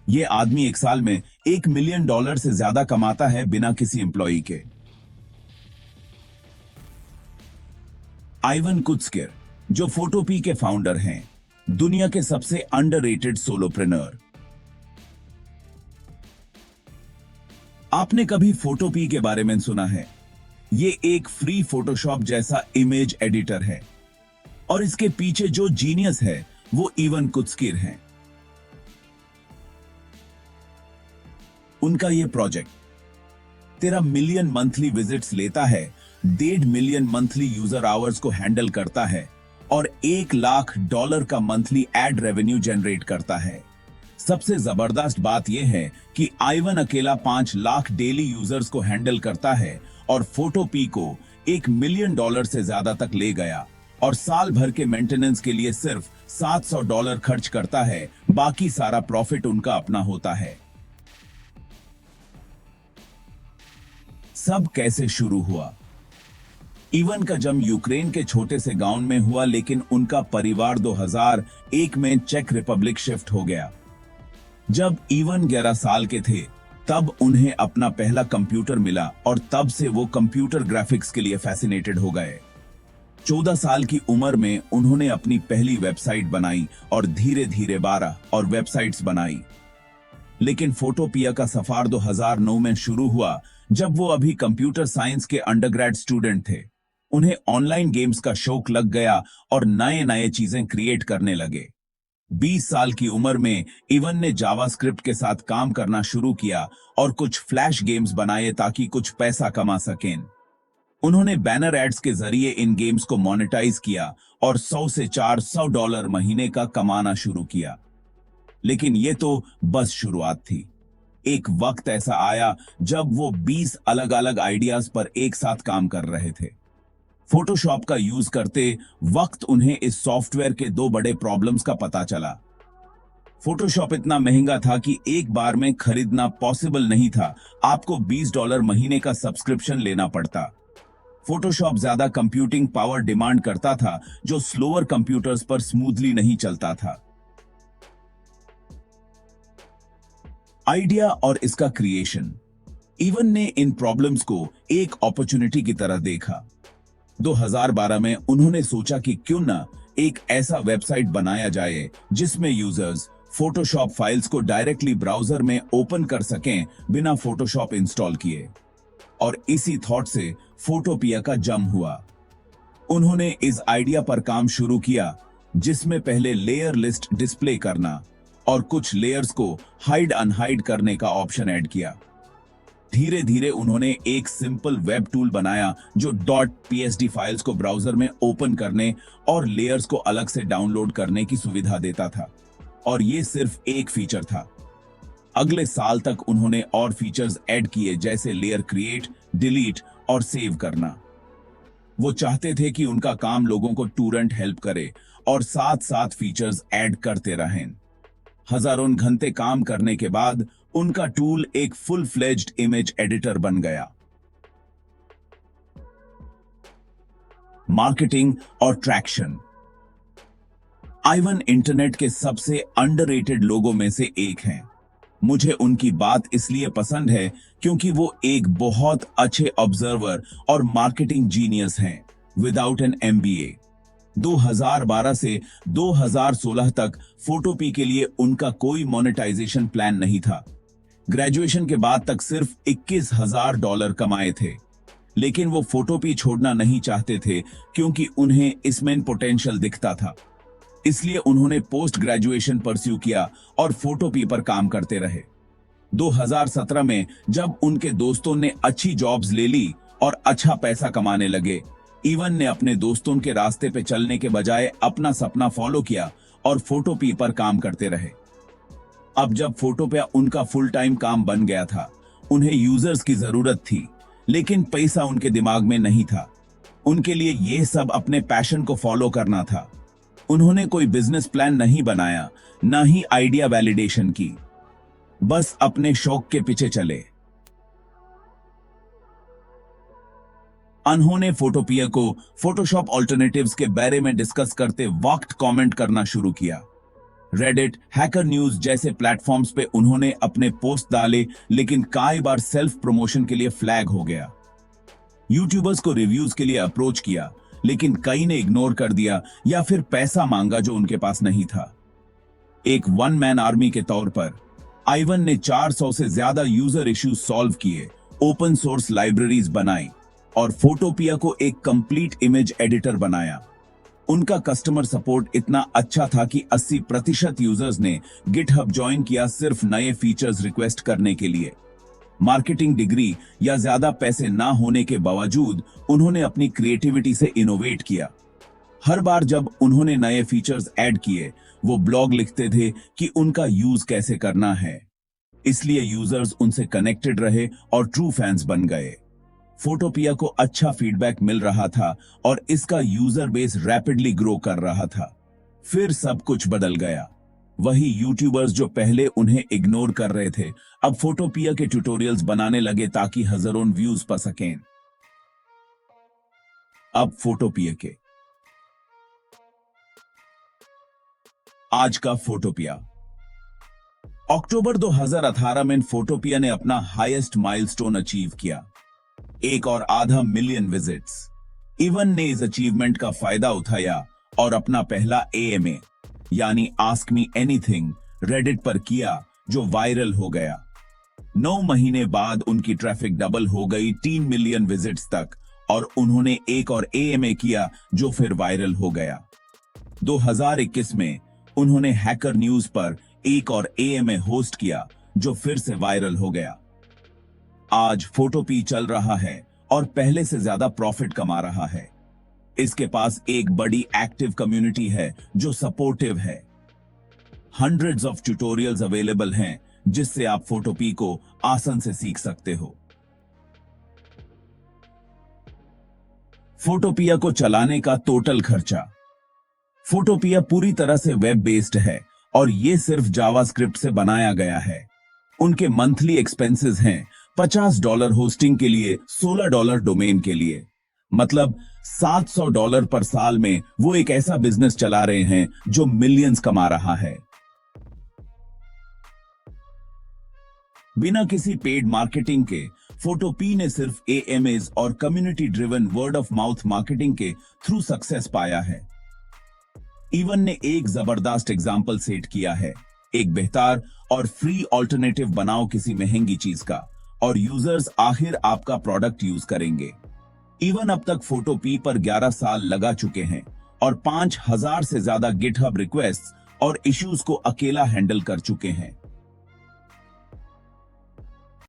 ये आदमी एक साल में $1 मिलियन से ज्यादा कमाता है बिना किसी एम्प्लॉई के। आइवन कुत्स्किर, जो फोटोपी के फाउंडर हैं, दुनिया के सबसे अंडररेटेड सोलोप्रेन्योर। आपने कभी फोटोपी के बारे में सुना है? ये एक फ्री फोटोशॉप जैसा इमेज एडिटर है और इसके पीछे जो जीनियस है वो इवन कुत्स्किर हैं। उनका ये प्रोजेक्ट 13 मिलियन मंथली विजिट्स लेता है, 1.5 मिलियन मंथली यूजर आवर्स को हैंडल करता है और $1 लाख का मंथली एड रेवेन्यू जनरेट करता है। सबसे जबरदस्त बात यह है कि आइवन अकेला 5 लाख डेली यूजर्स को हैंडल करता है और फोटोपी को $1 मिलियन से ज्यादा तक ले गया और साल भर के मेंटेनेंस के लिए सिर्फ $700 खर्च करता है। बाकी सारा प्रॉफिट उनका अपना होता है। सब कैसे शुरू हुआ? इवन का जन्म यूक्रेन के छोटे से गांव में हुआ, लेकिन उनका परिवार 2001 में चेक रिपब्लिक शिफ्ट हो गया। जब इवन 11 साल के थे तब उन्हें अपना पहला कंप्यूटर मिला और तब से वो कंप्यूटर ग्राफिक्स के लिए फैसिनेटेड हो गए। 14 साल की उम्र में उन्होंने अपनी पहली वेबसाइट बनाई और धीरे धीरे 12 और वेबसाइट्स बनाई। लेकिन फोटोपिया का सफर 2009 में शुरू हुआ, जब वो अभी कंप्यूटर साइंस के अंडरग्रेड स्टूडेंट थे। उन्हें ऑनलाइन गेम्स का शौक लग गया और नए नए चीजें क्रिएट करने लगे। 20 साल की उम्र में इवन ने जावास्क्रिप्ट के साथ काम करना शुरू किया और कुछ फ्लैश गेम्स बनाए ताकि कुछ पैसा कमा सकें। उन्होंने बैनर एड्स के जरिए इन गेम्स को मोनेटाइज किया और $100 से $400 महीने का कमाना शुरू किया। लेकिन ये तो बस शुरुआत थी। एक वक्त ऐसा आया जब वो 20 अलग अलग आइडियाज पर एक साथ काम कर रहे थे। फोटोशॉप का यूज करते वक्त उन्हें इस सॉफ्टवेयर के 2 बड़े प्रॉब्लम्स का पता चला। फोटोशॉप इतना महंगा था कि एक बार में खरीदना पॉसिबल नहीं था। आपको $20 महीने का सब्सक्रिप्शन लेना पड़ता। फोटोशॉप ज्यादा कंप्यूटिंग पावर डिमांड करता था, जो स्लोअर कंप्यूटर्स पर स्मूथली नहीं चलता था। आइडिया और इसका क्रिएशन। इवन ने इन प्रॉब्लम्स को एक अपॉर्चुनिटी की तरह देखा। 2012 में उन्होंने सोचा कि क्यों ना एक ऐसा वेबसाइट बनाया जाए जिसमें यूजर्स फोटोशॉप फाइल्स को डायरेक्टली ब्राउजर में ओपन कर सकें बिना फोटोशॉप इंस्टॉल किए। और इसी थॉट से फोटोपिया का जन्म हुआ। उन्होंने इस आइडिया पर काम शुरू किया, जिसमें पहले लेयर लिस्ट डिस्प्ले करना और कुछ लेयर्स को हाइड अनहाइड करने का ऑप्शन ऐड किया। धीरे धीरे उन्होंने एक सिंपल वेब टूल बनाया जो .psd फाइल्स को ब्राउजर में ओपन करने और लेयर्स को अलग से डाउनलोड करने की सुविधा देता था। और ये सिर्फ एक फीचर था। अगले साल तक उन्होंने और फीचर्स ऐड किए, जैसे लेयर क्रिएट, डिलीट और सेव करना। वो चाहते थे कि उनका काम लोगों को टूरेंट हेल्प करे और साथ साथ फीचर्स ऐड करते रहें। हजारों घंटे काम करने के बाद उनका टूल एक फुल फ्लेज्ड इमेज एडिटर बन गया। मार्केटिंग और ट्रैक्शन। आइवन इंटरनेट के सबसे अंडररेटेड लोगों में से एक हैं। मुझे उनकी बात इसलिए पसंद है क्योंकि वो एक बहुत अच्छे ऑब्जर्वर और मार्केटिंग जीनियस हैं विदाउट एन MBA। 2012 से 2016 तक फोटोपी के लिए उनका कोई मोनेटाइजेशन प्लान नहीं था। ग्रेजुएशन के बाद तक सिर्फ $21,000 कमाए थे। लेकिन वो फोटोपी छोड़ना नहीं चाहते थे क्योंकि उन्हें इसमें पोटेंशियल दिखता था। इसलिए उन्होंने पोस्ट ग्रेजुएशन परस्यू किया और फोटोपी पर काम करते रहे। 2017 में जब उनके दोस्तों ने अच्छी जॉब्स ले ली और अच्छा पैसा कमाने लगे, इवन ने अपने दोस्तों के रास्ते पे चलने के बजाय अपना सपना फॉलो किया और फोटोपी पर काम करते रहे। अब जब फोटोपी उनका फुल टाइम काम बन गया था, उन्हें यूजर्स की जरूरत थी, लेकिन पैसा उनके दिमाग में नहीं था। उनके लिए यह सब अपने पैशन को फॉलो करना था। उन्होंने कोई बिजनेस प्लान नहीं बनाया, ना ही आइडिया वैलिडेशन की, बस अपने शौक के पीछे चले। उन्होंने फोटोपिया को फोटोशॉप ऑल्टरनेटिव्स के बारे में डिस्कस करते वक्त कमेंट करना शुरू किया। रेडिट, हैकर न्यूज जैसे प्लेटफॉर्म्स पे उन्होंने अपने पोस्ट डाले, लेकिन कई बार सेल्फ प्रमोशन के लिए फ्लैग हो गया। यूट्यूबर्स को रिव्यूज के लिए अप्रोच किया, लेकिन कई ने इग्नोर कर दिया या फिर पैसा मांगा जो उनके पास नहीं था। एक वन मैन आर्मी के तौर पर आइवन ने 400 से ज्यादा यूजर इश्यूज सॉल्व किए, ओपन सोर्स लाइब्रेरीज बनाई और फोटोपिया को एक कंप्लीट इमेज एडिटर बनाया। उनका कस्टमर सपोर्ट इतना अच्छा था कि 80% यूजर्स ने गिटहब ज्वाइन किया सिर्फ नए फीचर्स रिक्वेस्ट करने के लिए। मार्केटिंग डिग्री या ज्यादा पैसे ना होने के बावजूद उन्होंने अपनी क्रिएटिविटी से इनोवेट किया। हर बार जब उन्होंने नए फीचर्स ऐड किए, वो ब्लॉग लिखते थे कि उनका यूज कैसे करना है। इसलिए यूजर्स उनसे कनेक्टेड रहे और ट्रू फैंस बन गए। फोटोपिया को अच्छा फीडबैक मिल रहा था और इसका यूजर बेस रैपिडली ग्रो कर रहा था। फिर सब कुछ बदल गया। वही यूट्यूबर्स जो पहले उन्हें इग्नोर कर रहे थे, अब फोटोपिया के ट्यूटोरियल्स बनाने लगे ताकि हजारों व्यूज पा सकें। अब फोटोपिया के आज का फोटोपिया। अक्टूबर 2018 में फोटोपिया ने अपना हाईएस्ट माइलस्टोन अचीव किया, 1.5 मिलियन विजिट्स। इवन ने इस अचीवमेंट का फायदा उठाया और अपना पहला AMA यानी आस्क मी एनीथिंग रेडिट पर किया, जो वायरल हो गया। 9 महीने बाद उनकी ट्रैफिक डबल हो गई 3 मिलियन विजिट्स तक और उन्होंने एक और AMA किया जो फिर वायरल हो गया। 2021 में उन्होंने हैकर न्यूज पर एक और AMA होस्ट किया जो फिर से वायरल हो गया। आज फोटोपी चल रहा है और पहले से ज्यादा प्रॉफिट कमा रहा है। इसके पास एक बड़ी एक्टिव कम्युनिटी है जो सपोर्टिव है। हंड्रेड्स ऑफ ट्यूटोरियल्स अवेलेबल हैं जिससे आप फोटोपी को आसान से सीख सकते हो। फोटोपिया को चलाने का टोटल खर्चा। फोटोपिया पूरी तरह से वेब बेस्ड है और यह सिर्फ जावास्क्रिप्ट से बनाया गया है। उनके मंथली एक्सपेंसेस हैं $50 होस्टिंग के लिए, $16 डोमेन के लिए, मतलब $700 पर साल में वो एक ऐसा बिजनेस चला रहे हैं जो मिलियंस कमा रहा है। बिना किसी पेड मार्केटिंग के फोटोपी ने सिर्फ AMAs और community driven word of mouth marketing के थ्रू सक्सेस पाया है। इवन ने एक जबरदस्त एग्जाम्पल सेट किया है, एक बेहतर और फ्री ऑल्टरनेटिव बनाओ किसी महंगी चीज का और यूजर्स आखिर आपका प्रोडक्ट यूज करेंगे। इवन अब तक फोटोपी पर 11 साल लगा चुके हैं और 5000 से ज्यादा गिटहब रिक्वेस्ट और इश्यूज को अकेला हैंडल कर चुके हैं।